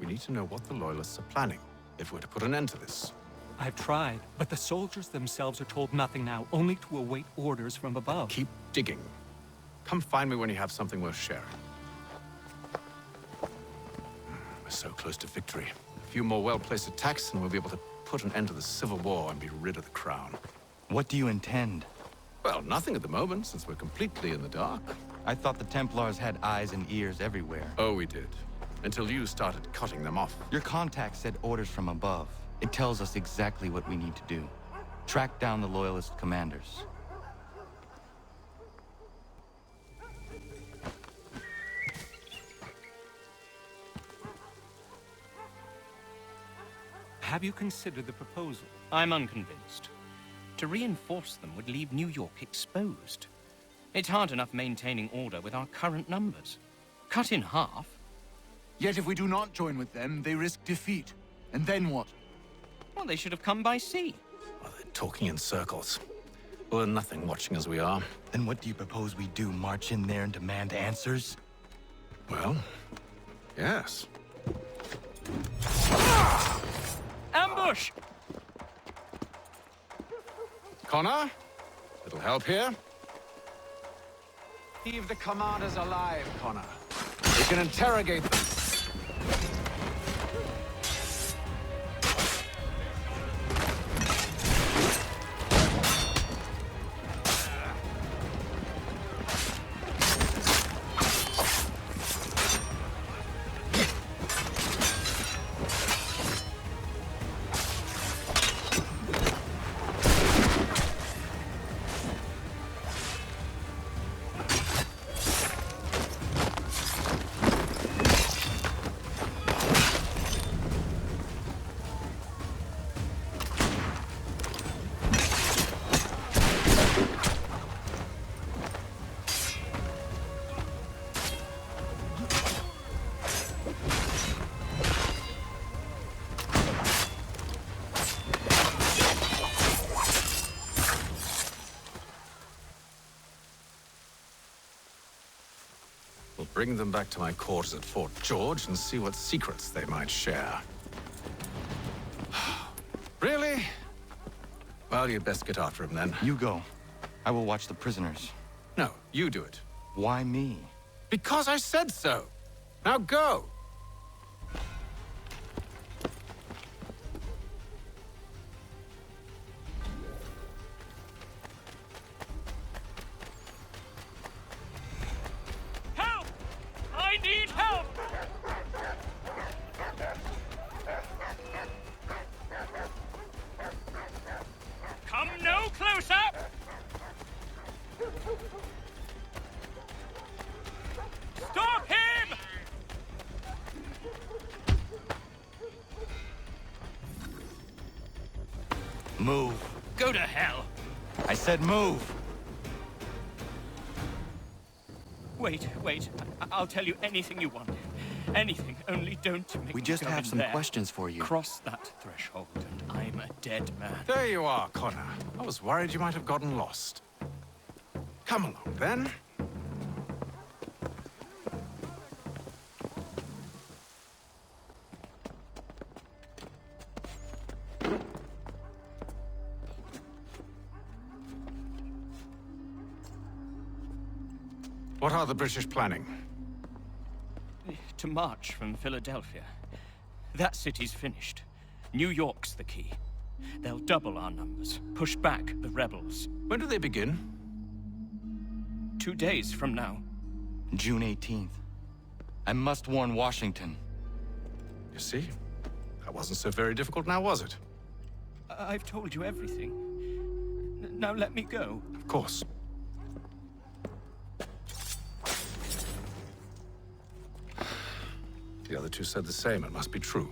We need to know what the Loyalists are planning, if we're to put an end to this. I've tried, but the soldiers themselves are told nothing now, only to await orders from above. Keep digging. Come find me when you have something worth sharing. We're so close to victory. A few more well-placed attacks and we'll be able to put an end to the Civil War and be rid of the crown. What do you intend? Well, nothing at the moment, since we're completely in the dark. I thought the Templars had eyes and ears everywhere. Oh, we did. Until you started cutting them off. Your contact said orders from above. It tells us exactly what we need to do. Track down the Loyalist commanders. Have you considered the proposal? I'm unconvinced. To reinforce them would leave New York exposed. It's hard enough maintaining order with our current numbers. Cut in half. Yet if we do not join with them, they risk defeat. And then what? Well, they should have come by sea. Well, they're talking in circles. We'll learn nothing watching as we are. Then what do you propose we do? March in there and demand answers? Well, yes. Ambush! Connor? Little help here? Leave the commanders alive, Connor. We can interrogate them. We'll bring them back to my quarters at Fort George and see what secrets they might share. Really? Well, you'd best get after him then. You go. I will watch the prisoners. No, you do it. Why me? Because I said so. Now go! Help! I need help! Come no closer! Stop him! Move. Go to hell! I said move. Wait. I'll tell you anything you want. Anything, only don't make We me just go have in some there. questions for you. Cross that threshold, and I'm a dead man. There you are, Connor. I was worried you might have gotten lost. Come along, then. What are the British planning? To march from Philadelphia. That city's finished. New York's the key. They'll double our numbers, push back the rebels. When do they begin? 2 days from now. June 18th. I must warn Washington. You see? That wasn't so very difficult now, was it? I've told you everything. Now let me go. Of course. The other two said the same. It must be true.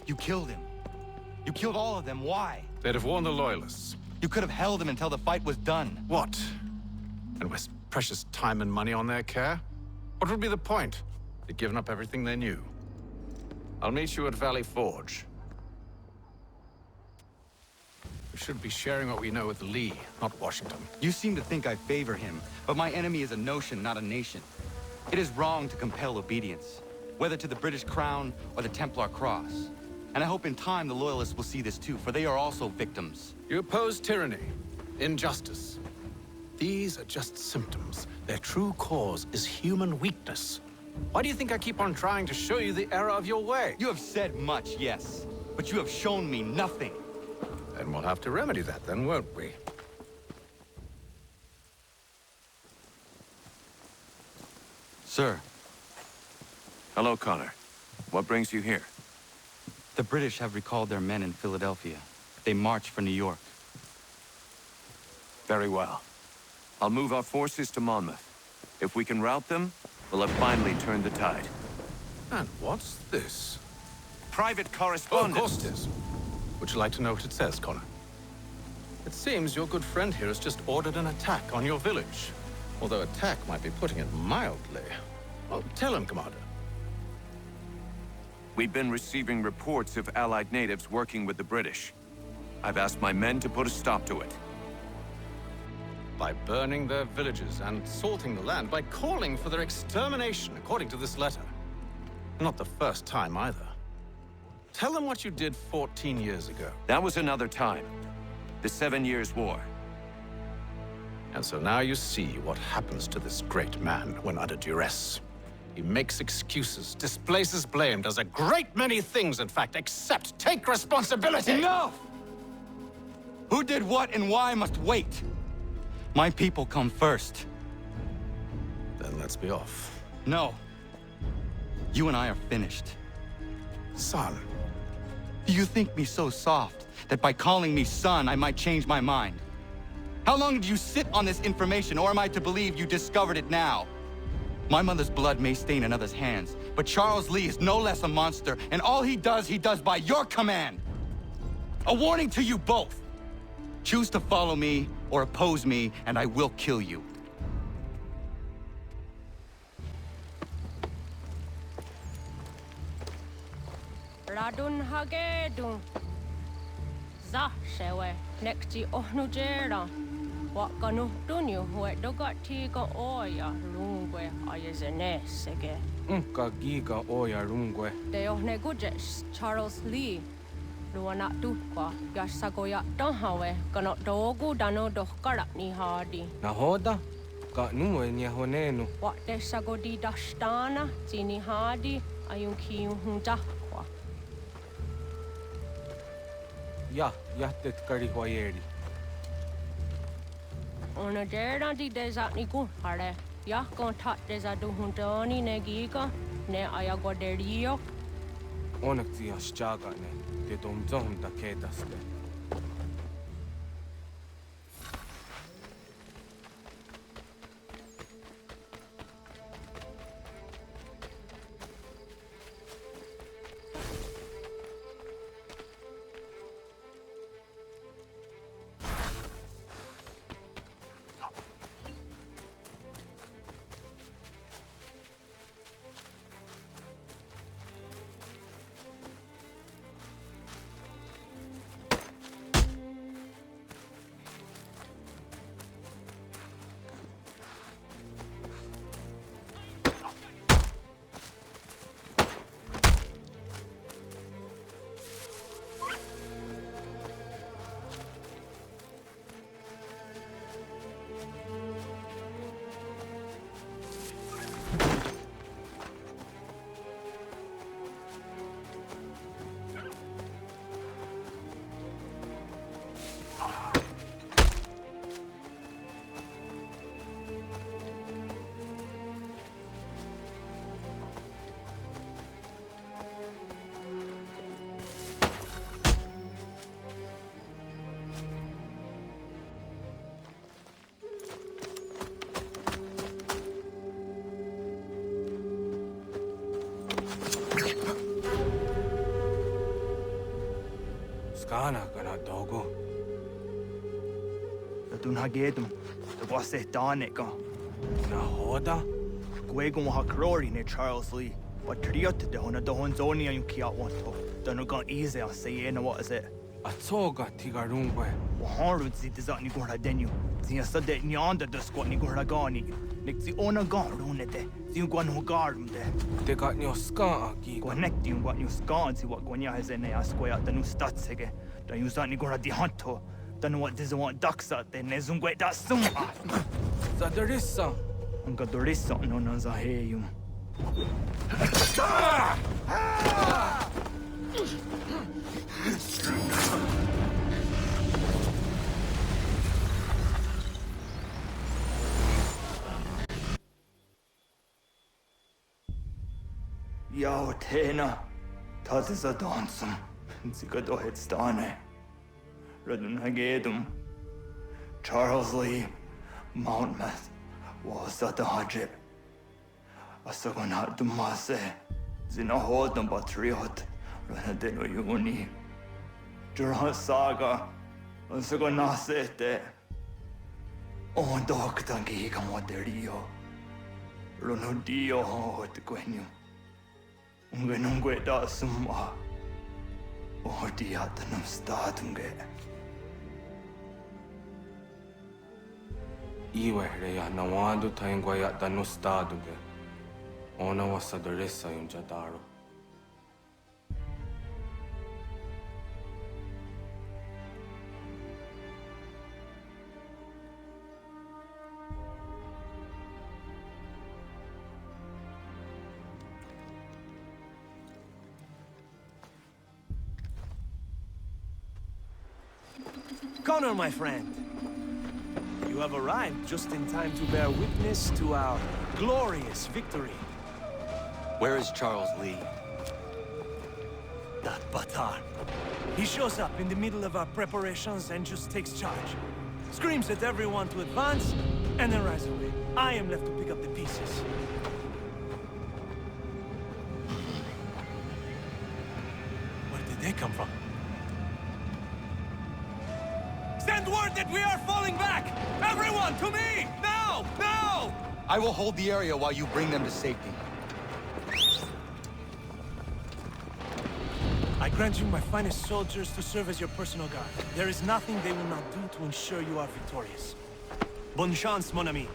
You killed him. You killed all of them. Why? They'd have warned the Loyalists. You could have held him until the fight was done. What? And waste precious time and money on their care? What would be the point? They'd given up everything they knew. I'll meet you at Valley Forge. We should be sharing what we know with Lee, not Washington. You seem to think I favor him, but my enemy is a notion, not a nation. It is wrong to compel obedience. whether to the British Crown or the Templar Cross. And I hope in time the Loyalists will see this too, for they are also victims. You oppose tyranny, injustice. These are just symptoms. Their true cause is human weakness. Why do you think I keep on trying to show you the error of your way? You have said much, yes, but you have shown me nothing. Then we'll have to remedy that then, won't we? Sir, Hello, Connor. What brings you here? the British have recalled their men in Philadelphia. They march for New York. Very well. I'll move our forces to Monmouth. If we can rout them, we'll have finally turned the tide. And what's this? Private Oh, of correspondence! course it is. Would you like to know what it says, Connor? It seems your good friend here has just ordered an attack on your village. Although attack might be putting it mildly. Well, tell him, Commander. We've been receiving reports of Allied natives working with the British. I've asked my men to put a stop to it. By burning their villages and salting the land, by calling for their extermination, according to this letter. Not the first time, either. Tell them what you did 14 years ago. That was another time. The 7 Years' War. And so now you see what happens to this great man when under duress. He makes excuses, displaces blame, does a great many things, in fact, except take responsibility! Enough! Who did what and why must wait. My people come first. Then let's be off. No. You and I are finished. Son. Do you think me so soft that by calling me son, I might change my mind? How long did you sit on this information, or am I to believe you discovered it now? My mother's blood may stain another's hands, but Charles Lee is no less a monster, and all he does by your command. A warning to you both. Choose to follow me or oppose me, and I will kill you. Radun hagedun. Za shewe nekti ohnujera. Wakanu dunyu hue dogati ga oya rungwe ayezenesege. Ka giga oya rungwe. De ohne gujes Charles Lee. Luana tukwa yasagoya donhawe kano dogu dano dohkara ni hadi. Nahoda? Ka numwe ni honenu. Wat de sagodi dashtana tini hadi ayunki hunjakwa. Ja, jättet kari hoyeri. Ona jera di desatni kuhare. Ya kontat desadu huntoni negiga ne ayagoderio. Onak ti ashchagane. Te domzom da kedaste. Skana kana dogo. Dun hagedum, the wase danika. Nahoda? Gwegum hakrori ne Charles Lee. But triot de hona do honzoni and kiat wanto. Dun gon easy on say what is it? Atoga tigarungwe. Waharud zit is ni gora denu. Zia sade ni anda the squat ni gora gani. Nik zi ona garunete. Zi gwan ho garunde. Te got your ska gi. Connect you gwan you scan si what gwanya has ene asquaya the new statsege. Da you zani gora di hanto. Then what does want daksa then nezungwe da sum. Zadarissa. Unga dorissa no nazaheyum. Yao tena, das ist a dansum. Sie geht doch jetzt stane. Redun hagedum. Charles Lee, Mountmouth, was that the hajib. Asagonat dumase. Zinahodum batriot. Ranadeno yuni. Jura saga. Asagonasete. On doctangi kamoderio. Ronodio hot quenu. Ungenungue da summa. Odiatanum statunge. Iwe reya nawando taingwa ya danu staduge. Ona wasadarissa yun jadaro. Connor, my friend, you have arrived just in time to bear witness to our glorious victory. Where is Charles Lee? That Batar. He shows up in the middle of our preparations and just takes charge. Screams at everyone to advance, and then rides away. I am left to pick up the pieces. Where did they come from? Send word that we are falling back! Everyone, to me! Now! Now! I will hold the area while you bring them to safety. I grant you my finest soldiers to serve as your personal guard. There is nothing they will not do to ensure you are victorious. Bonne chance, mon ami.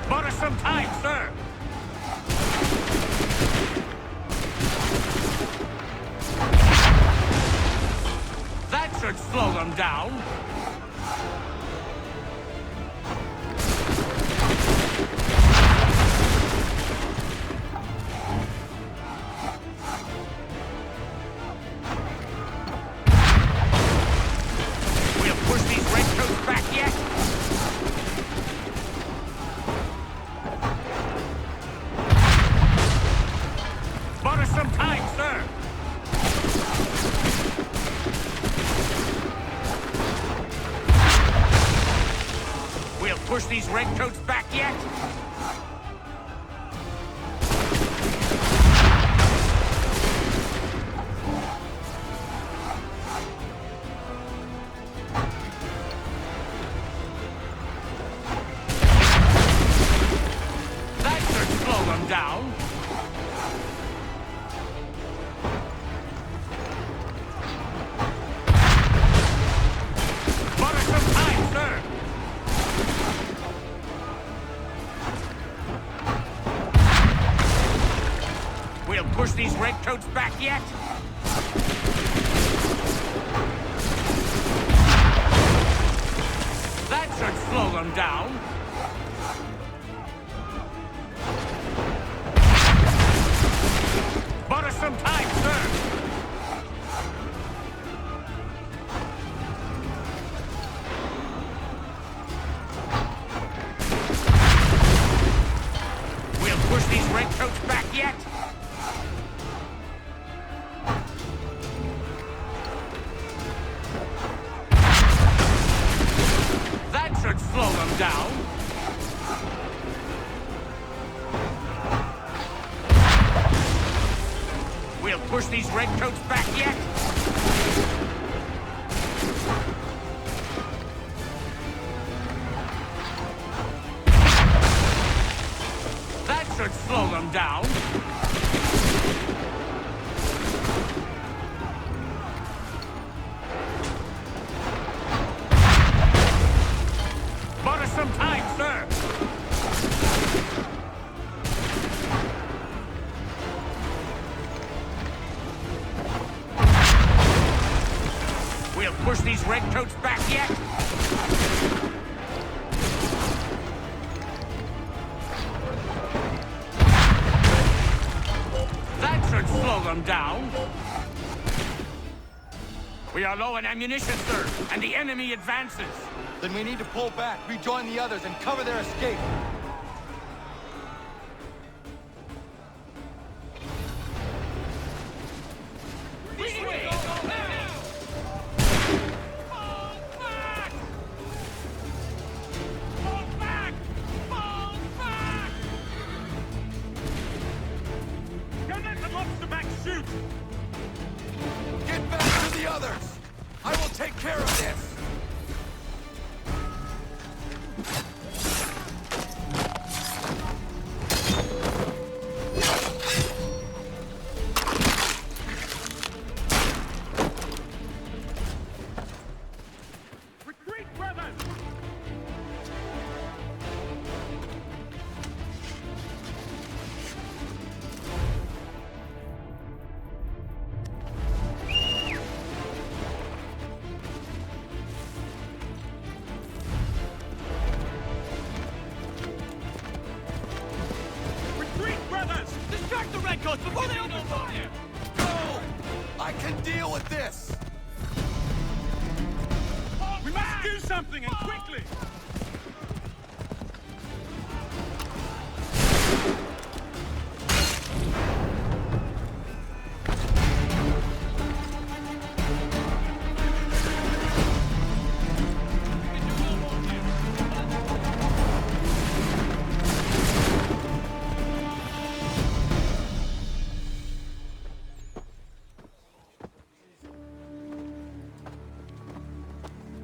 Bought us some time, sir! That should slow them down. We'll push these redcoats back yet. Bought us some time, sir! We'll push these redcoats back yet? That should slow them down. Bought us some time, sir! We'll push these redcoats back yet? That should slow them down. Bought us some time, sir! We'll push these redcoats back yet? That should slow them down. We'll push these redcoats back yet? down. Bought us some time, sir. We'll push these redcoats back yet. That should slow them down. We are low on ammunition, sir, and the enemy advances. Then we need to pull back, rejoin the others, and cover their escape. Get back to the others! I will take care of this! Retreat, brothers! Distract the redcoats before they open fire! No! I can deal with this! We must do something, and quickly!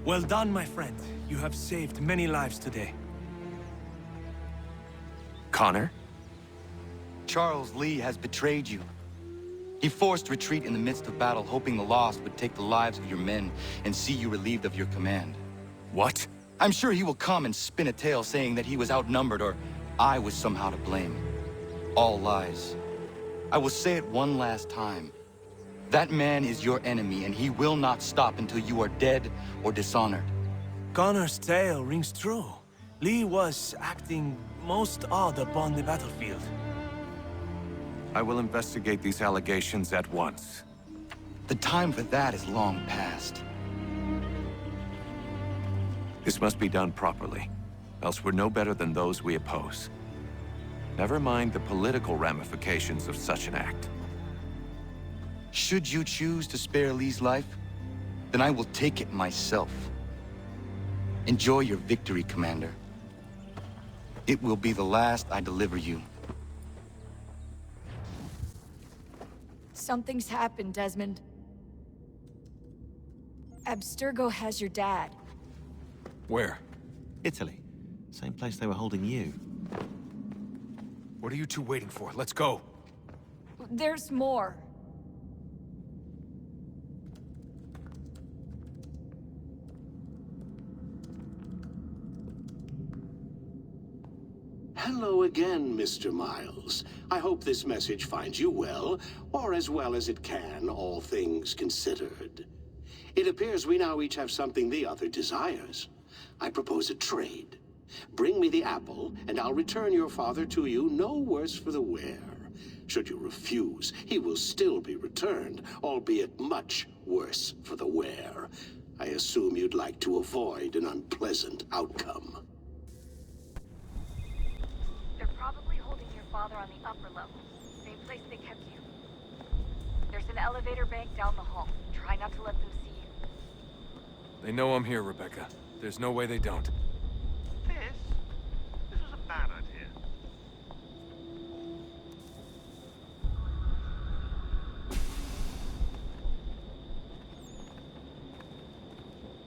Well done, my friend. You have saved many lives today. Connor? Charles Lee has betrayed you. He forced retreat in the midst of battle, hoping the loss would take the lives of your men and see you relieved of your command. What? I'm sure he will come and spin a tale saying that he was outnumbered or I was somehow to blame. All lies. I will say it one last time. That man is your enemy, and he will not stop until you are dead or dishonored. Connor's tale rings true. Lee was acting most odd upon the battlefield. I will investigate these allegations at once. The time for that is long past. This must be done properly, else we're no better than those we oppose. Never mind the political ramifications of such an act. Should you choose to spare Lee's life, then I will take it myself. Enjoy your victory, Commander. It will be the last I deliver you. Something's happened, Desmond. Abstergo has your dad. Where? Italy. Same place they were holding you. What are you two waiting for? Let's go. There's more. Hello again, Mr. Miles. I hope this message finds you well, or as well as it can, all things considered. It appears we now each have something the other desires. I propose a trade. Bring me the apple, and I'll return your father to you no worse for the wear. Should you refuse, he will still be returned, albeit much worse for the wear. I assume you'd like to avoid an unpleasant outcome. They're probably holding your father on the upper level. Same place they kept you. There's an elevator bank down the hall. Try not to let them see you. They know I'm here, Rebecca. There's no way they don't.